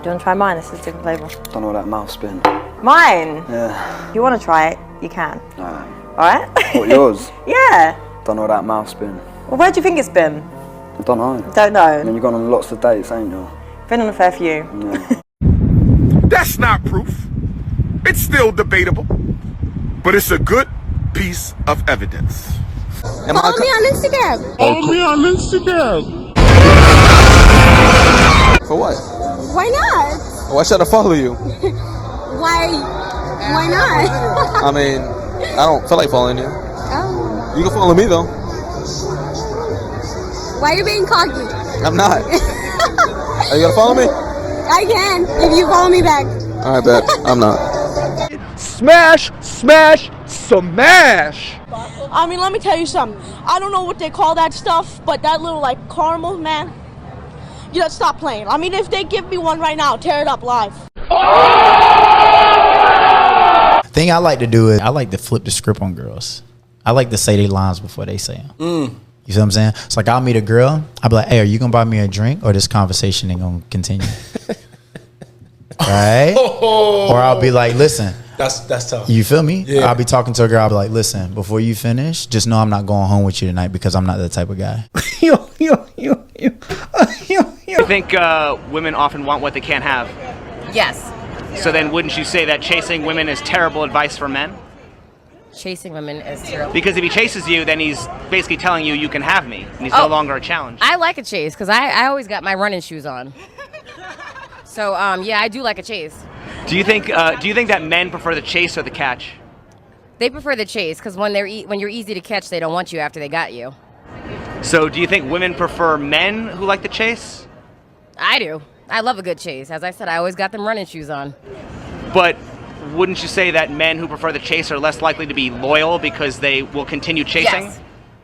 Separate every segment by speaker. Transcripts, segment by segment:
Speaker 1: you want to try mine? This is a different flavour.
Speaker 2: Don't know that mouth spin.
Speaker 1: Mine?
Speaker 2: Yeah.
Speaker 1: If you want to try it, you can.
Speaker 2: Alright.
Speaker 1: Alright?
Speaker 2: What, yours?
Speaker 1: Yeah.
Speaker 2: Don't know that mouth spin.
Speaker 1: Well, where do you think it's been?
Speaker 2: I don't know.
Speaker 1: Don't know.
Speaker 2: I mean, you've gone on lots of dates, ain't you?
Speaker 1: Been on a fair few.
Speaker 2: Yeah.
Speaker 3: That's not proof. It's still debatable, but it's a good piece of evidence.
Speaker 4: Follow me on Instagram.
Speaker 3: Follow me on Instagram.
Speaker 5: For what?
Speaker 4: Why not?
Speaker 5: Why should I follow you?
Speaker 4: Why not?
Speaker 5: I mean, I don't feel like following you.
Speaker 4: Oh.
Speaker 5: You can follow me though.
Speaker 4: Why are you being cocky?
Speaker 5: I'm not. Are you gonna follow me?
Speaker 4: I can, if you follow me back.
Speaker 5: All right, bet. I'm not.
Speaker 3: Smash, smash, smash.
Speaker 6: I mean, let me tell you something. I don't know what they call that stuff, but that little, like, caramel, man, you gotta stop playing. I mean, if they give me one right now, tear it up live.
Speaker 7: Thing I like to do is I like to flip the script on girls. I like to say their lines before they say them. You see what I'm saying? It's like I'll meet a girl. I'll be like, hey, are you going to buy me a drink or this conversation ain't going to continue? Right? Or I'll be like, listen.
Speaker 8: That's tough.
Speaker 7: You feel me?
Speaker 8: Yeah.
Speaker 7: I'll be talking to a girl. I'll be like, listen, before you finish, just know I'm not going home with you tonight because I'm not that type of guy.
Speaker 9: You think women often want what they can't have?
Speaker 10: Yes.
Speaker 9: So then wouldn't you say that chasing women is terrible advice for men?
Speaker 10: Chasing women is terrible.
Speaker 9: Because if he chases you, then he's basically telling you can have me, and he's no longer a challenge.
Speaker 10: I like a chase because I always got my running shoes on. So yeah, I do like a chase.
Speaker 9: Do you think that men prefer the chase or the catch?
Speaker 10: They prefer the chase because when you're easy to catch, they don't want you after they got you.
Speaker 9: So do you think women prefer men who like the chase?
Speaker 10: I do. I love a good chase. As I said, I always got them running shoes on.
Speaker 9: But wouldn't you say that men who prefer the chase are less likely to be loyal because they will continue chasing?
Speaker 10: Yes.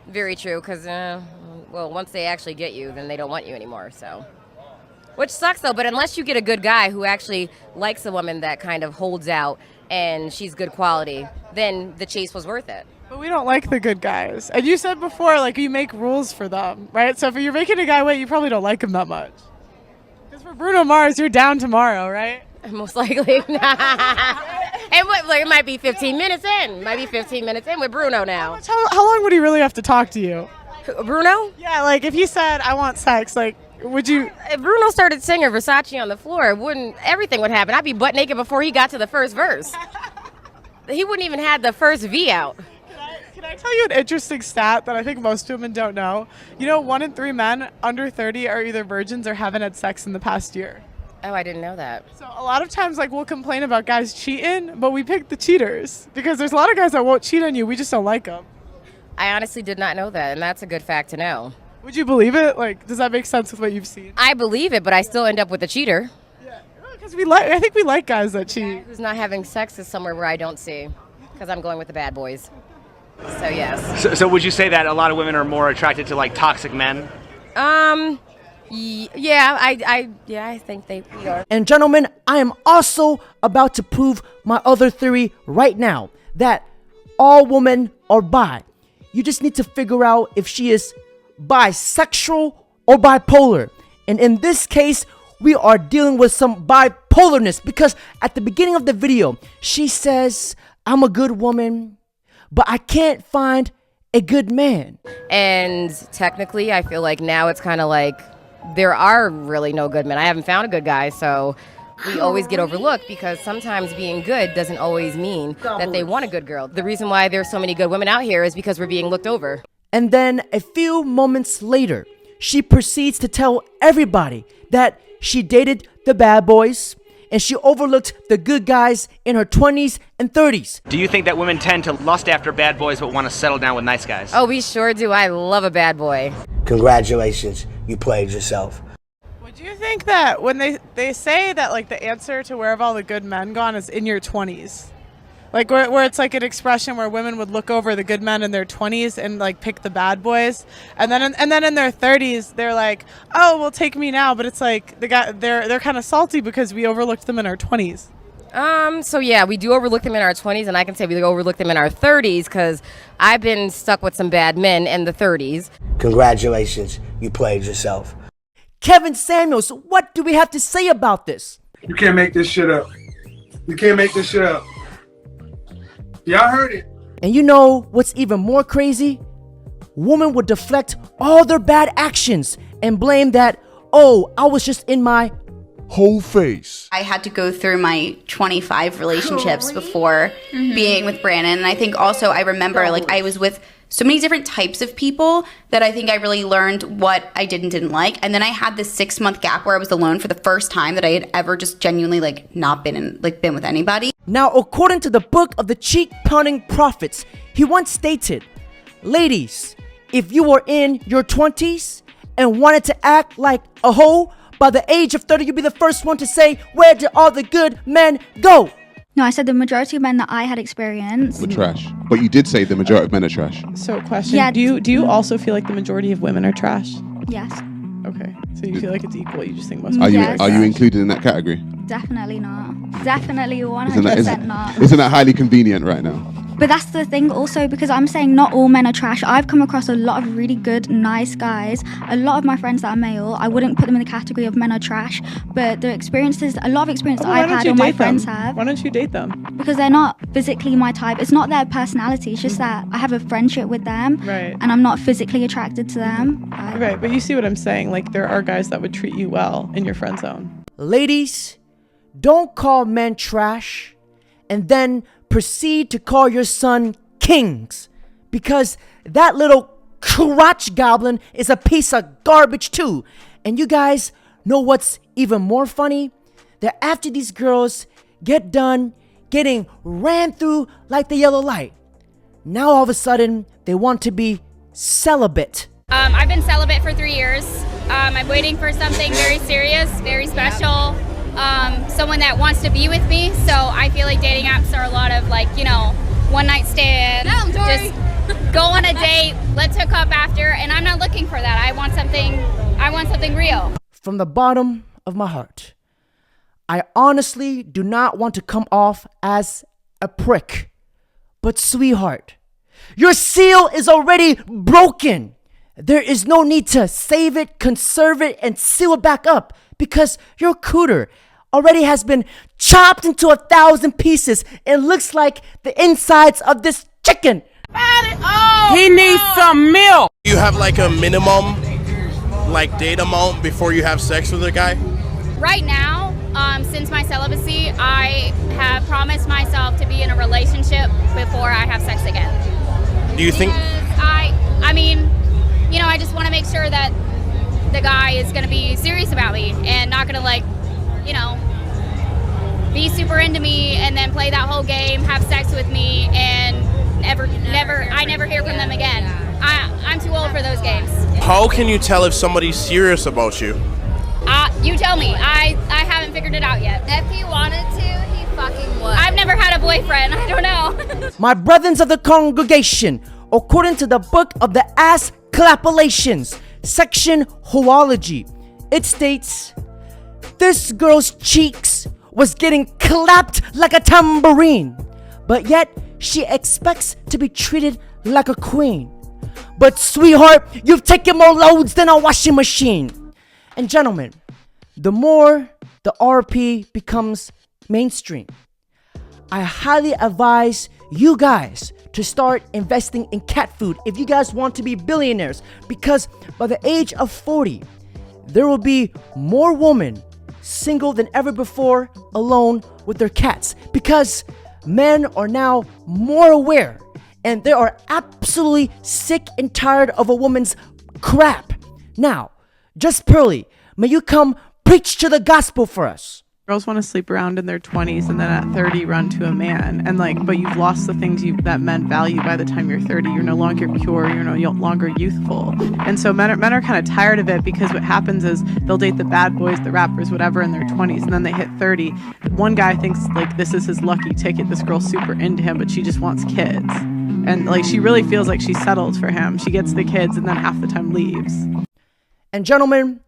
Speaker 10: Very true, because, well, once they actually get you, then they don't want you anymore, so. Which sucks, though, but unless you get a good guy who actually likes a woman that kind of holds out and she's good quality, then the chase was worth it.
Speaker 6: But we don't like the good guys. And you said before, like, you make rules for them, right? So if you're making a guy wait, you probably don't like him that much. Because for Bruno Mars, you're down tomorrow, right?
Speaker 10: Most likely. It might be 15 minutes in. Might be 15 minutes in with Bruno now.
Speaker 6: How long would he really have to talk to you?
Speaker 10: Bruno?
Speaker 6: Yeah, like if he said, I want sex, like, would you?
Speaker 10: If Bruno started singing Versace on the floor, everything would happen. I'd be butt naked before he got to the first verse. He wouldn't even had the first V out.
Speaker 6: Can I tell you an interesting stat that I think most women don't know? You know, 1 in 3 men under 30 are either virgins or haven't had sex in the past year.
Speaker 10: Oh, I didn't know that.
Speaker 6: So a lot of times, like, we'll complain about guys cheating, but we pick the cheaters because there's a lot of guys that won't cheat on you. We just don't like them.
Speaker 10: I honestly did not know that, and that's a good fact to know.
Speaker 6: Would you believe it? Like, does that make sense with what you've seen?
Speaker 10: I believe it, but I still end up with a cheater.
Speaker 6: Yeah, because I think we like guys that cheat.
Speaker 10: Who's not having sex is somewhere where I don't see, because I'm going with the bad boys. So yes.
Speaker 9: So would you say that a lot of women are more attracted to like toxic men?
Speaker 10: Yeah, I think they are.
Speaker 11: And gentlemen, I am also about to prove my other theory right now, that all women are bi. You just need to figure out if she is bisexual or bipolar. And in this case, we are dealing with some bipolarness because at the beginning of the video, she says, I'm a good woman, but I can't find a good man.
Speaker 10: And technically, I feel like now it's kind of like there are really no good men. I haven't found a good guy, so we always get overlooked because sometimes being good doesn't always mean that they want a good girl. The reason why there's so many good women out here is because we're being looked over.
Speaker 11: And then a few moments later, she proceeds to tell everybody that she dated the bad boys and she overlooked the good guys in her 20s and 30s.
Speaker 9: Do you think that women tend to lust after bad boys but want to settle down with nice guys?
Speaker 10: Oh, we sure do. I love a bad boy.
Speaker 12: Congratulations, you played yourself.
Speaker 6: Would you think that when they say that like the answer to where have all the good men gone is in your 20s? Like where it's like an expression where women would look over the good men in their 20s and like pick the bad boys, and then in their 30s they're like, oh, well, take me now. But it's like they're kind of salty because we overlooked them in our 20s.
Speaker 10: So yeah, we do overlook them in our 20s, and I can say we overlook them in our 30s because I've been stuck with some bad men in the 30s.
Speaker 12: Congratulations, you played yourself.
Speaker 11: Kevin Samuels, what do we have to say about this?
Speaker 8: You can't make this shit up. You can't make this shit up. Y'all heard it.
Speaker 11: And you know what's even more crazy? Women would deflect all their bad actions and blame that, oh, I was just in my
Speaker 13: whole face.
Speaker 14: I had to go through my 25 relationships before being with Brandon. And I think also I remember like I was with so many different types of people that I think I really learned what I did and didn't like. And then I had this 6-month gap where I was alone for the first time that I had ever just genuinely like not been with anybody.
Speaker 11: Now, according to the book of the cheek-pounding prophets, he once stated, ladies, if you were in your 20s and wanted to act like a hoe, by the age of 30, you'll be the first one to say, where did all the good men go?
Speaker 15: No, I said the majority of men that I had experienced
Speaker 13: were trash. But you did say the majority of men are trash.
Speaker 6: So, question:
Speaker 15: Yeah.
Speaker 6: Do you also feel like the majority of women are trash?
Speaker 15: Yes.
Speaker 6: Okay, so you feel like it's equal. You just think most.
Speaker 13: Are
Speaker 6: people
Speaker 13: you included in that category?
Speaker 15: Definitely not. Definitely 100% not.
Speaker 13: Isn't that highly convenient right now?
Speaker 15: But that's the thing also, because I'm saying not all men are trash. I've come across a lot of really good, nice guys. A lot of my friends that are male, I wouldn't put them in the category of men are trash. But the experiences, a lot of experience that I've had or my friends have.
Speaker 6: Why don't you date them?
Speaker 15: Because they're not physically my type. It's not their personality. It's just that I have a friendship with them.
Speaker 6: Right.
Speaker 15: And I'm not physically attracted to them.
Speaker 6: Right, but you see what I'm saying? Like, there are guys that would treat you well in your friend zone.
Speaker 11: Ladies, don't call men trash and then proceed to call your son kings, because that little crotch goblin is a piece of garbage too. And you guys know what's even more funny? That after these girls get done getting ran through like the yellow light, now all of a sudden they want to be celibate.
Speaker 16: I've been celibate for 3 years. I'm waiting for something very serious, very special. Someone that wants to be with me. So I feel like dating apps are a lot of like, you know, one night stand. Just go on a date, let's hook up after, and I'm not looking for that. I want something real.
Speaker 11: From the bottom of my heart, I honestly do not want to come off as a prick, but sweetheart, your seal is already broken. There is no need to save it, conserve it, and seal it back up, because your cooter already has been chopped into 1,000 pieces. It looks like the insides of this chicken.
Speaker 17: He needs some milk. You have like a minimum, like date amount before you have sex with a guy?
Speaker 16: Right now, since my celibacy, I have promised myself to be in a relationship before I have sex again.
Speaker 17: Do you think?
Speaker 16: I mean, you know, I just want to make sure that the guy is going to be serious about me and not going to like, you know, be super into me and then play that whole game, have sex with me, and I never hear from them again. I'm too old for those games.
Speaker 17: How can you tell if somebody's serious about you?
Speaker 16: You tell me. I haven't figured it out yet.
Speaker 18: If he wanted to, he fucking would.
Speaker 16: I've never had a boyfriend. I don't know.
Speaker 11: My brothers of the congregation, according to the book of the Ass Clapulations, section Hoology, it states, this girl's cheeks was getting clapped like a tambourine, but yet she expects to be treated like a queen. But sweetheart, you've taken more loads than a washing machine. And gentlemen, the more the RP becomes mainstream, I highly advise you guys to start investing in cat food if you guys want to be billionaires, because by the age of 40, there will be more women single than ever before, alone with their cats, because men are now more aware and they are absolutely sick and tired of a woman's crap. Now, just Pearly, may you come preach to the gospel for us.
Speaker 6: Girls want to sleep around in their 20s and then at 30 run to a man, and like, but you've lost the things that men value by the time you're 30. You're no longer pure. You're no longer youthful, and so men are kind of tired of it, because what happens is they'll date the bad boys, the rappers, whatever, in their 20s, and then they hit 30. One guy thinks like this is his lucky ticket. This girl's super into him, but she just wants kids, and like she really feels like she settled for him. She gets the kids and then half the time leaves.
Speaker 11: And gentlemen,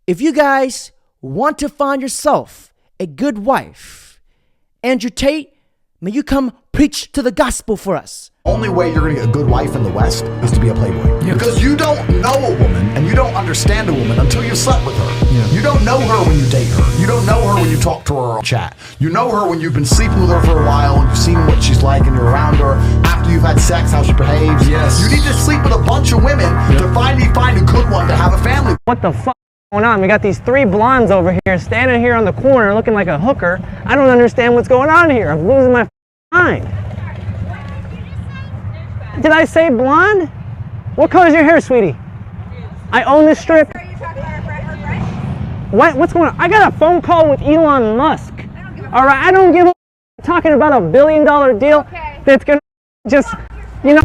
Speaker 11: if you guys want to find yourself a good wife, Andrew Tate, may you come preach to the gospel for us.
Speaker 19: Only way you're gonna get a good wife in the West is to be a playboy. Because you don't know a woman and you don't understand a woman until you slept with her. You don't know her when you date her. You don't know her when you talk to her girl chat. You know her when you've been sleeping with her for a while and you've seen what she's like and you're around her. After you've had sex, how she behaves. Yes. You need to sleep with a bunch of women to finally find a good one to have a family.
Speaker 20: What the fuck is going on? We got these 3 blondes over here standing here on the corner looking like a hooker. I don't understand what's going on here. I'm losing my mind. Did I say blonde? What color is your hair, sweetie? I own this strip. What's going on? I got a phone call with Elon Musk. All right, I don't give a talking about $1 billion deal that's gonna just